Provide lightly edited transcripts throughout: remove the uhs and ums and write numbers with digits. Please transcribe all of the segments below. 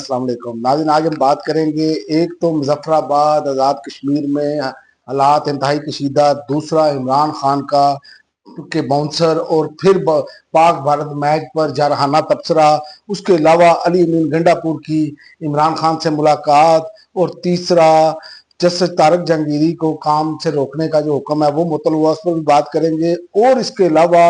अस्सलाम वालेकुम नाज़रीन, आज हम बात करेंगे एक तो मुजफ्फराबाद आज़ाद कश्मीर में हालात इंतहाई कशीदा, दूसरा इमरान खान का के बाउंसर और फिर पाक भारत मैच पर जारहाना तबसरा, उसके अलावा अली अमीन गंडापुर की इमरान खान से मुलाकात और तीसरा जस्टिस तारक जहांगीरी को काम से रोकने का जो हुक्म है वो मुतल हुआ, उस पर भी बात करेंगे। और इसके अलावा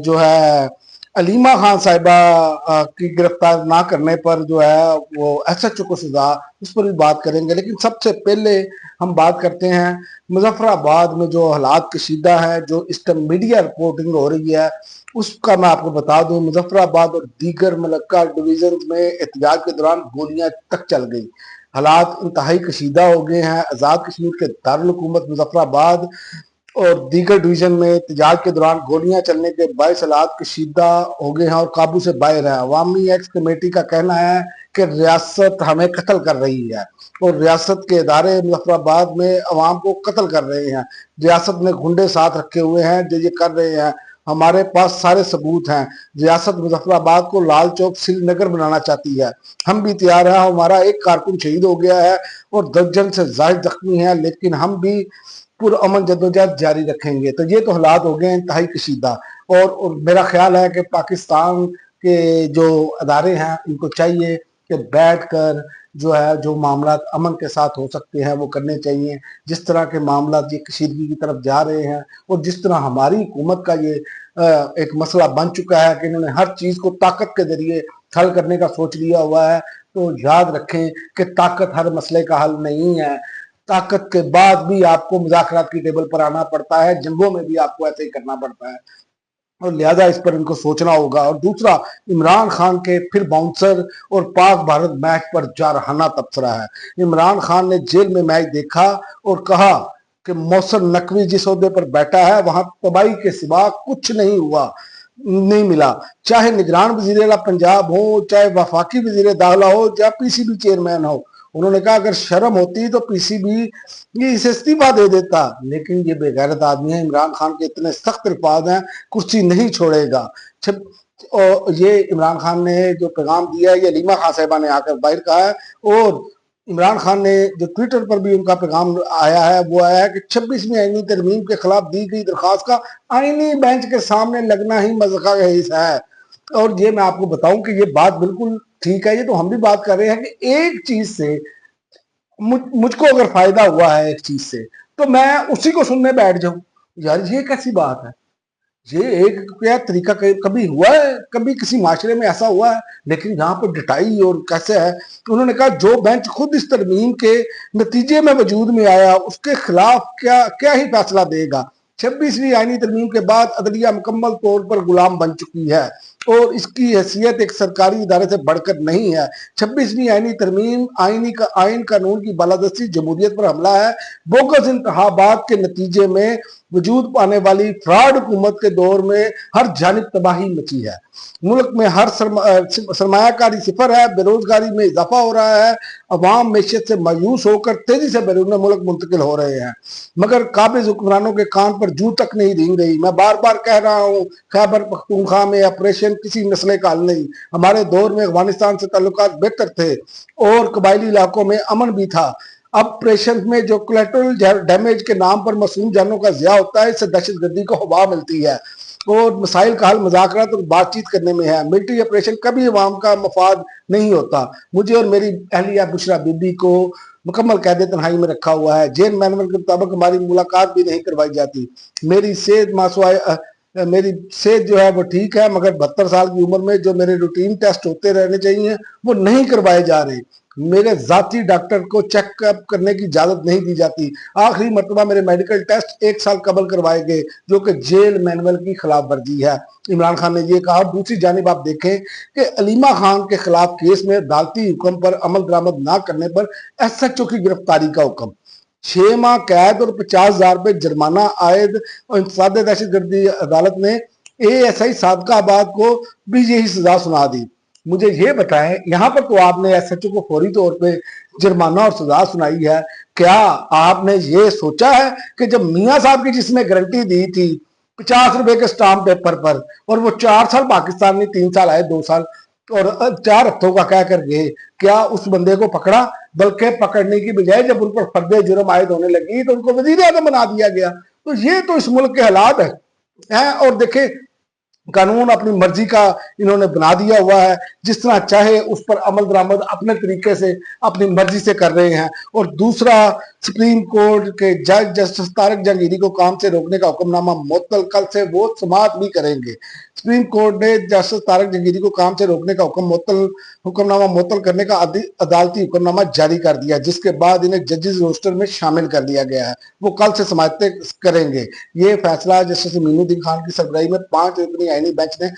जो है अलीमा खान साहिबा की गिरफ्तार ना करने पर जो है वो एसएचओ को सजा, उस पर भी बात करेंगे। लेकिन सबसे पहले हम बात करते हैं मुजफ्फराबाद में जो हालात कशीदा है, जो इस टाइम मीडिया रिपोर्टिंग हो रही है उसका मैं आपको बता दूं। मुजफ्फराबाद और दीगर मलक्का डिवीजन में एहतजाज के दौरान गोलियां तक चल गई, हालात इंतहाई कशीदा हो गए हैं। आज़ाद कश्मीर के दारुल हुकूमत मुजफ्फराबाद और दीगर डिवीजन में एहतजाज के दौरान गोलियां चलने के बायस हालात कशीदा हो गए हैं और काबू से बाहर है। अवामी एक्स कमेटी का कहना है कि रियासत हमें कत्ल कर रही है और रियासत के इदारे मुजफ्फराबाद में अवाम को कत्ल कर रहे हैं। रियासत ने गुंडे साथ रखे हुए हैं जो ये कर रहे हैं, हमारे पास सारे सबूत हैं। रियासत मुजफ्फराबाद को लाल चौक श्रीनगर बनाना चाहती है, हम भी तैयार हैं। हमारा एक कारकुन शहीद हो गया है और दर्जन से ज्यादा जख्मी है, लेकिन हम भी पुरअमन जद्दोजहद जारी रखेंगे। तो ये तो हालात हो गए इंतहाई कशीदा और मेरा ख्याल है कि पाकिस्तान के जो अदारे हैं इनको चाहिए कि बैठ कर जो है जो मामला अमन के साथ हो सकते हैं वो करने चाहिए। जिस तरह के मामला ये कशीदगी की तरफ जा रहे हैं और जिस तरह हमारी हुकूमत का ये एक मसला बन चुका है कि इन्होंने हर चीज को ताकत के जरिए हल करने का सोच लिया हुआ है, तो याद रखें कि ताकत हर मसले का हल नहीं है। ताकत के बाद भी आपको मुज़ाकरात की टेबल पर आना पड़ता है, जंगों में भी आपको ऐसे ही करना पड़ता है और लिहाजा इस पर इनको सोचना होगा। और दूसरा, इमरान खान के फिर बाउंसर और पाक भारत मैच पर जारहाना तबसरा है। इमरान खान ने जेल में मैच देखा और कहा कि मौसम नकवी जिस ओहदे पर बैठा है वहां तबाही के सिवा कुछ नहीं हुआ, नहीं मिला। चाहे निगरान वजीर आला पंजाब हो, चाहे वफाकी वजीर दाखिला हो, चाहे पीसीबी चेयरमैन हो, उन्होंने कहा अगर शर्म होती तो पीसीबी ये इसे इस्तीफा दे देता। लेकिन ये बेगैरत आदमी है, इमरान खान के इतने सख्त अल्फाज हैं, कुर्सी नहीं छोड़ेगा। और ये इमरान खान ने जो पैगाम दिया है ये अलीमा खान साहिबा ने आकर बाहर कहा है और इमरान खान ने जो ट्विटर पर भी उनका पैगाम आया है वो आया है कि 26वीं आईनी तरमीम के खिलाफ दी गई दरखास्त का आईनी बेंच के सामने लगना ही मज़ाक का हिस्सा है। और ये मैं आपको बताऊं कि ये बात बिल्कुल ठीक है। ये तो हम भी बात कर रहे हैं कि एक चीज से मुझको अगर फायदा हुआ है एक चीज से तो मैं उसी को सुनने बैठ जाऊं, यार ये कैसी बात है? ये एक क्या तरीका कभी हुआ है? कभी किसी माशरे में ऐसा हुआ है? लेकिन यहाँ पर डटाई और कैसे है। उन्होंने कहा जो बेंच खुद इस तरमीम के नतीजे में वजूद में आया उसके खिलाफ क्या क्या ही फैसला देगा। 26वीं आईनी तरमीम के बाद अदलिया मुकम्मल तौर पर गुलाम बन चुकी है और इसकी हैसियत एक सरकारी इदारे से बढ़कर नहीं है। 26वीं आईनी तरमीम आइन कानून की बालादस्ती जमहूरियत पर हमला है। बोगस इंतखाबात के नतीजे में वजूद पाने वाली फ्रॉड हुकूमत के दौर में हर जानिब तबाही मची है। मुल्क में हर सरमायाकारी सिफर है, बेरोजगारी में इजाफा हो रहा है, अवाम मैशियत से मायूस होकर तेजी से बैरून मुल्क मुंतकिल हो रहे हैं, मगर काबिज हुक्मरानों के कान पर जू तक नहीं रेंग रही। मैं बार बार कह रहा हूँ, खैबर पख्तूनख्वा में ऑपरेशन किसी मसले का हल नहीं। हमारे दौर में अफगानिस्तान से ताल्लुकात बेहतर थे और कबायली इलाकों में अमन भी था। ऑपरेशन में जो कोलैटरल डैमेज के नाम पर मासूम जानों का ज़िया होता है, इससे दहशतगर्दी को हवा मिलती है और मसाइल का हल मुज़ाकरात और बातचीत करने में है। मिलिट्री ऑपरेशन कभी अवाम का मफाद नहीं होता। मुझे और मेरी अहलिया बुशरा बीबी को मुकम्मल कैद तन्हाई में रखा हुआ है। जेल मैनुअल के मुताबिक हमारी मुलाकात भी नहीं करवाई जाती। मेरी सेहत जो है वो ठीक है, मगर 72 साल की उम्र में जो मेरे रूटीन टेस्ट होते रहने चाहिए वो नहीं करवाए जा रहे। मेरे जाती डॉक्टर को चेकअप करने की इजाजत नहीं दी जाती। आखिरी मरतबा मेरे मेडिकल टेस्ट 1 साल कबल करवाए गए, जो कि जेल मैनुअल की खिलाफ वर्जी है। इमरान खान ने यह कहा। दूसरी जानिब आप देखें कि अलीमा खान के खिलाफ केस में अदालती हुक्म पर अमल दरामद न करने पर एसएचओ की गिरफ्तारी का हुक्म, 6 माह कैद और 50,000 रुपये जुर्माना आयद और इंतसाद दहशतगर्दी अदालत ने एएसआई सादकाबाद को भी यही सजा सुना दी। मुझे ये बताएं, यहाँ पर तो आपने एसएचओ को फौरी तौर पे जुर्माना और सजा सुनाई है, क्या आपने ये सोचा है कि जब मियाँ साहब की जिसने गारंटी दी थी 50 रुपए के स्टाम्प पेपर पर और वो 4 साल पाकिस्तान में, 3 साल आए, 2 साल, और 4 हफ्तों का कह कर गए, क्या उस बंदे को पकड़ा? बल्कि पकड़ने की बजाय जब उन पर फर्द जुर्म आयद होने लगी तो उनको वजीर आजम बना दिया गया। तो ये तो इस मुल्क के हालात है। और देखें, कानून अपनी मर्जी का इन्होंने बना दिया हुआ है, जिस तरह चाहे उस पर अमल दरामद अपने तरीके से अपनी मर्जी से कर रहे हैं। और दूसरा, सुप्रीम कोर्ट के जज जस्टिस तारक जहांगीरी को काम से रोकने का हुक्मनामा मुअत्तल, कल से वो समाअत भी करेंगे। सुप्रीम कोर्ट ने जस्टिस तारक जहांगीरी को काम से रोकने का हुक्मनामा मुअत्तल करने का अदालती हुक्मनामा जारी कर दिया, जिसके बाद इन्हें जजेस रोस्टर में शामिल कर लिया गया है। वो कल से समाअतें करेंगे। ये फैसला जस्टिस मीनुद्दीन खान की सरबराही में 5 रुकनी आईनी बेंच ने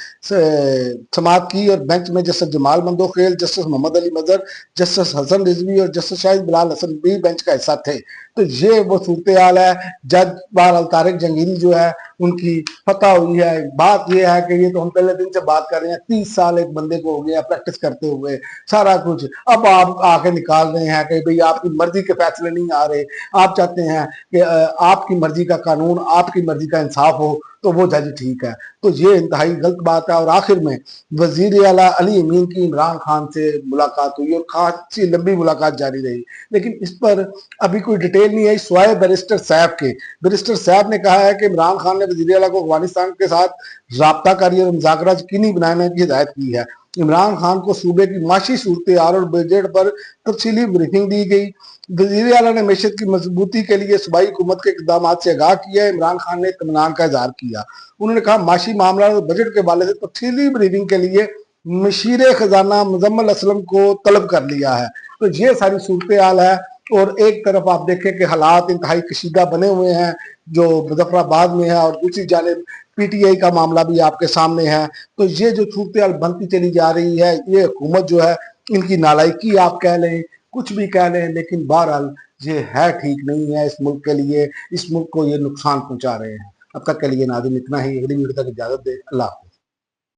समाअत की और बेंच में जस्टिस जमाल मंदोखेल, जस्टिस मोहम्मद अली मजहर, जस्टिस हसन रिजवी और जस्टिस शाहिद बिलाल हसन भी बेंच का हिस्सा थे। तो ये वो सूरत हाल है। जज बहरहाल तारक जहांगीरी जो है उनकी फतह हुई है। बात यह है कि ये तो हम पहले दिन से बात कर रहे हैं, 30 साल एक बंदे को हो गया प्रैक्टिस करते हुए, सारा कुछ। अब आप आके निकाल रहे हैं कि भाई आपकी मर्जी के फैसले नहीं आ रहे, आप चाहते हैं कि आपकी मर्जी का कानून, आपकी मर्जी का इंसाफ हो, तो वो जज ठीक है। तो ये इंतहाई गलत बात है। और आखिर में वजीर आला अली अमीन की इमरान खान से मुलाकात हुई और खासी लंबी मुलाकात जारी रही, लेकिन इस पर अभी कोई डिटेल नहीं आई स्वाय बैरिस्टर साहब के। बैरिस्टर साहब ने कहा है कि इमरान खान ने वजीर आला को अफगानिस्तान के साथ राब्ता कारी और मुज़ाकरा यकीनी बनाने की हिदायत की है। इमरान खान को सूबे की माशी सूरत हाल और बजट पर तफसीली ब्रीफिंग दी गई। वजीर आला ने मैशत की मजबूती के लिए सूबाई हुकूमत के इकदाम से आगाह किया। इमरान खान ने इत्मीनान का इजहार किया। उन्होंने कहा, माशी मामला और बजट के हवाले से तफसीली ब्रीफिंग के लिए मशीर खजाना मुजम्मिल असलम को तलब कर लिया है। तो ये सारी सूरत हाल है। और एक तरफ आप देखें कि हालात इंतहाई कशीदा बने हुए हैं जो मुजफ्फराबाद में है, और दूसरी जानिब पीटीआई का मामला भी आपके सामने है। तो ये जो सूरत हाल बनती चली जा रही है, ये हुकूमत जो है इनकी नालायकी आप कह लें, कुछ भी कह लें, लेकिन बहरहाल ये है ठीक नहीं है इस मुल्क के लिए। इस मुल्क को ये नुकसान पहुंचा रहे हैं। अब तक के लिए नाज़रीन इतना ही। अगली वीडियो तक इजाजत दे। अल्लाह।